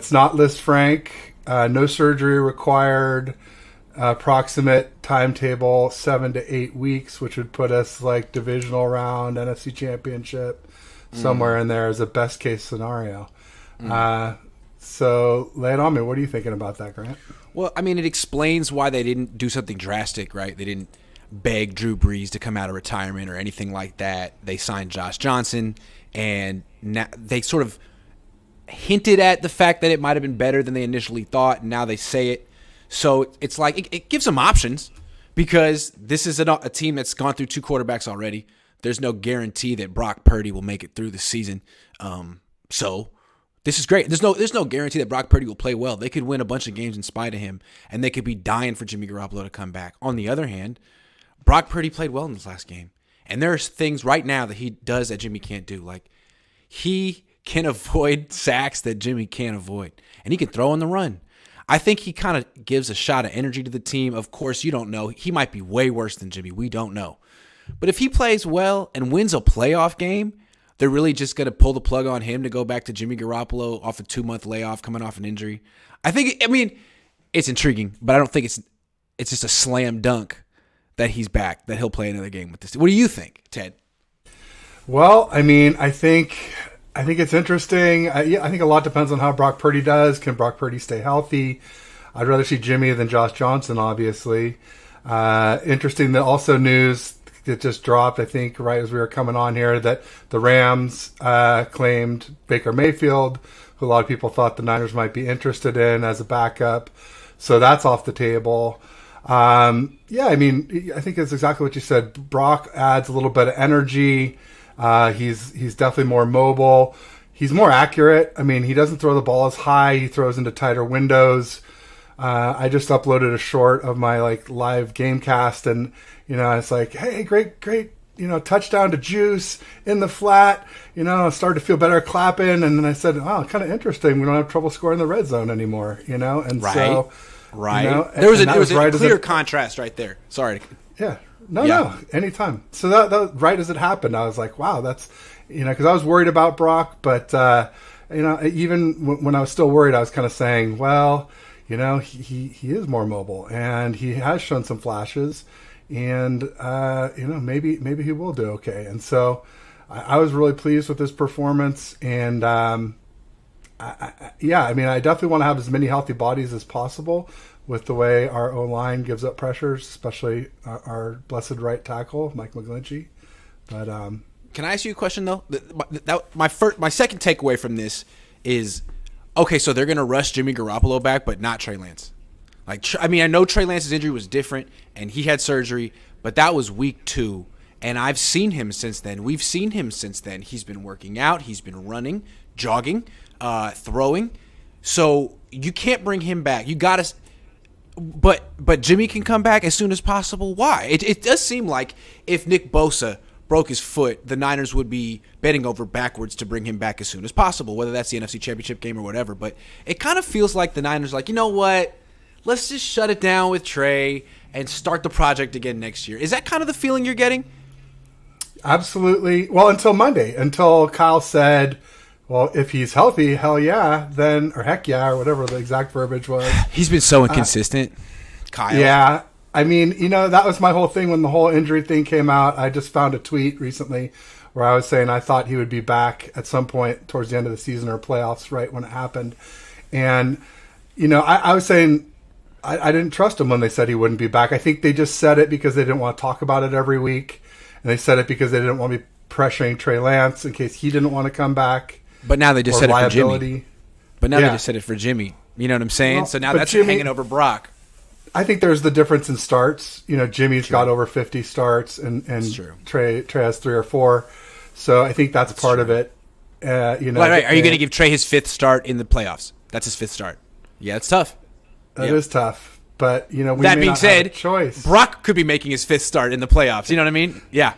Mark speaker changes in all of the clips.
Speaker 1: it's not Liz Frank. No surgery required. Approximate timetable 7 to 8 weeks, which would put us like divisional round, NFC Championship, somewhere in there as a best case scenario. So lay it on me. What are you thinking about that, Grant?
Speaker 2: Well, I mean, it explains why they didn't do something drastic, right? They didn't beg Drew Brees to come out of retirement or anything like that. They signed Josh Johnson, and now they sort of hinted at the fact that it might have been better than they initially thought, and now they say it. So it's like it gives them options, because this is a team that's gone through 2 quarterbacks already. There's no guarantee that Brock Purdy will make it through the season. So this is great. There's no guarantee that Brock Purdy will play well. They could win a bunch of games in spite of him, and they could be dying for Jimmy Garoppolo to come back. On the other hand, Brock Purdy played well in this last game, and there's things right now that he does that Jimmy can't do. Like, he can avoid sacks that Jimmy can't avoid, and he can throw on the run. I think he kind of gives a shot of energy to the team. Of course, you don't know. He might be way worse than Jimmy. We don't know. But if he plays well and wins a playoff game, they're really just going to pull the plug on him to go back to Jimmy Garoppolo off a 2-month layoff coming off an injury. I mean, it's intriguing, but I don't think it's just a slam dunk that he's back, that he'll play another game with this. What do you think, Ted?
Speaker 1: Well, I mean, I think it's interesting. I think a lot depends on how Brock Purdy does. Can Brock Purdy stay healthy? I'd rather see Jimmy than Josh Johnson, obviously. Interesting that also news that just dropped, I think, right as we were coming on here, that the Rams claimed Baker Mayfield, who a lot of people thought the Niners might be interested in as a backup. So that's off the table. I mean, I think it's exactly what you said. Brock adds a little bit of energy. He's definitely more mobile. He's more accurate. I mean, he doesn't throw the ball as high. He throws into tighter windows. I just uploaded a short of my live game cast, and it's like, hey, great, touchdown to Juice in the flat. I started to feel better clapping, and then I said, oh, kind of interesting. We don't have trouble scoring the red zone anymore. And
Speaker 2: right.
Speaker 1: So,
Speaker 2: right. There was a clear contrast right there. Sorry.
Speaker 1: Yeah. No, anytime. So that right as it happened, I was like, wow, that's, because I was worried about Brock, but, even when I was still worried, I was kind of saying, well, he is more mobile, and he has shown some flashes, and, maybe he will do okay. And so I was really pleased with his performance, and, I definitely want to have as many healthy bodies as possible with the way our O-line gives up pressures, especially our blessed right tackle, Mike McGlinchey. But
Speaker 2: can I ask you a question, though? My second takeaway from this is, okay, so they're going to rush Jimmy Garoppolo back, but not Trey Lance. I know Trey Lance's injury was different, and he had surgery, but that was week 2, and I've seen him since then. We've seen him since then. He's been working out. He's been running, jogging, throwing. So you can't bring him back. You got to... But Jimmy can come back as soon as possible. Why? It does seem like if Nick Bosa broke his foot, the Niners would be bending over backwards to bring him back as soon as possible, whether that's the NFC Championship game or whatever. But it kind of feels like the Niners are like, you know what? Let's just shut it down with Trey and start the project again next year. Is that kind of the feeling you're getting?
Speaker 1: Absolutely. Well, until Monday, until Kyle said, well, if he's healthy, hell yeah, then, or heck yeah, or whatever the exact verbiage was.
Speaker 2: He's been so inconsistent, Kyle.
Speaker 1: Yeah. I mean, that was my whole thing when the whole injury thing came out. I just found a tweet recently where I was saying I thought he would be back at some point towards the end of the season or playoffs, right when it happened. And, I was saying I didn't trust him when they said he wouldn't be back. I think they just said it because they didn't want to talk about it every week. And they said it because they didn't want to be pressuring Trey Lance in case he didn't want to come back.
Speaker 2: But now they just said it for Jimmy. They just said it for Jimmy. You know what I'm saying? Well, so now that's hanging over Brock.
Speaker 1: I think there's the difference in starts. Jimmy's got over 50 starts, and Trey has 3 or 4. So I think that's part of it.
Speaker 2: Right. Are you going to give Trey his 5th start in the playoffs? That's his 5th start. Yeah, it's tough.
Speaker 1: That is tough. But we
Speaker 2: that being said,
Speaker 1: choice.
Speaker 2: Brock could be making his 5th start in the playoffs. You know what I mean? Yeah.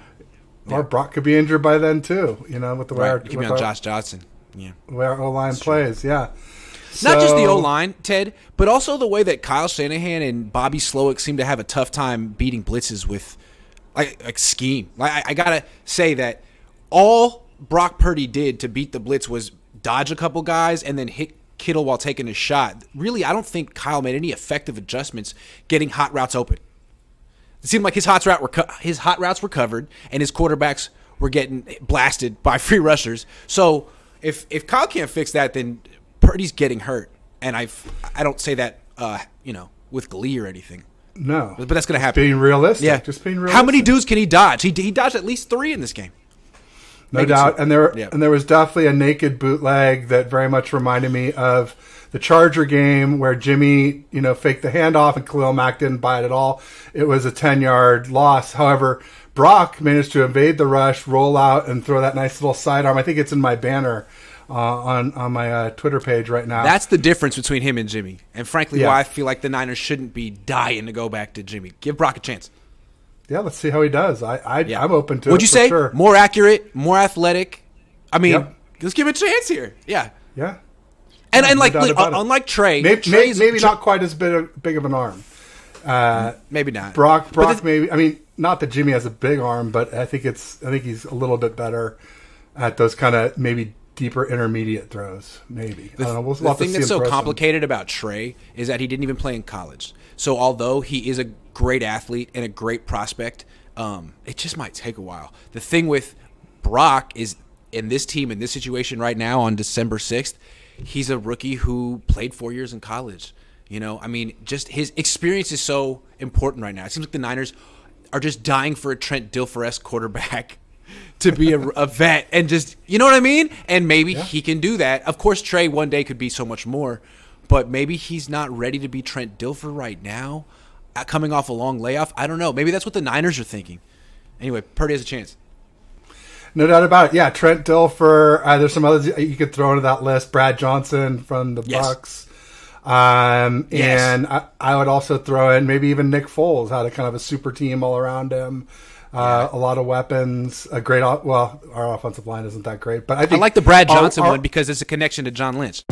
Speaker 1: Or Brock could be injured by then too. With the way
Speaker 2: he could be on Josh Johnson. Yeah,
Speaker 1: the way our O-line plays. Yeah.
Speaker 2: Not just the O-line, Ted, but also the way that Kyle Shanahan and Bobby Slowick seem to have a tough time beating blitzes with like scheme. I gotta say that all Brock Purdy did to beat the blitz was dodge a couple guys and then hit Kittle while taking a shot. Really, I don't think Kyle made any effective adjustments getting hot routes open. It seemed like his hot routes were covered, and his quarterbacks were getting blasted by free rushers. So if Kyle can't fix that, then Purdy's getting hurt. And I don't say that with glee or anything.
Speaker 1: No,
Speaker 2: but that's going to happen.
Speaker 1: Being realistic,
Speaker 2: yeah.
Speaker 1: Just being realistic.
Speaker 2: How many dudes can he dodge? He dodged at least 3 in this game.
Speaker 1: No doubt. And there was definitely a naked bootleg that very much reminded me of the Charger game where Jimmy, faked the handoff and Khalil Mack didn't buy it at all. It was a 10-yard loss. However, Brock managed to evade the rush, roll out, and throw that nice little sidearm. I think it's in my banner on my Twitter page right now.
Speaker 2: That's the difference between him and Jimmy. And frankly, why I feel like the Niners shouldn't be dying to go back to Jimmy. Give Brock a chance.
Speaker 1: Yeah, let's see how he does. I'm open to it.
Speaker 2: Would you say
Speaker 1: sure.
Speaker 2: More accurate, more athletic? I mean, let's give him a chance here. Yeah.
Speaker 1: Yeah.
Speaker 2: And unlike Trey,
Speaker 1: maybe not quite as big of an arm.
Speaker 2: Maybe not.
Speaker 1: Brock maybe. I mean, not that Jimmy has a big arm, but I think he's a little bit better at those kind of maybe deeper intermediate throws. Maybe. I don't know.
Speaker 2: The thing that's so complicated about Trey is that he didn't even play in college. So although he is a great athlete and a great prospect, it just might take a while. The thing with Brock is in this team, in this situation right now on December 6th, he's a rookie who played 4 years in college. I mean, just his experience is so important right now. It seems like the Niners are just dying for a Trent Dilfer-esque quarterback to be a vet and just, you know what I mean? And maybe he can do that. Of course, Trey one day could be so much more, but maybe he's not ready to be Trent Dilfer right now, coming off a long layoff. I don't know. Maybe that's what the Niners are thinking. Anyway, Purdy has a chance.
Speaker 1: No doubt about it. Yeah, Trent Dilfer. There's some others you could throw into that list. Brad Johnson from the Bucks. And I would also throw in maybe even Nick Foles had a kind of a super team all around him. A lot of weapons. A great. Our offensive line isn't that great, but I think
Speaker 2: I like the Brad Johnson one because it's a connection to John Lynch.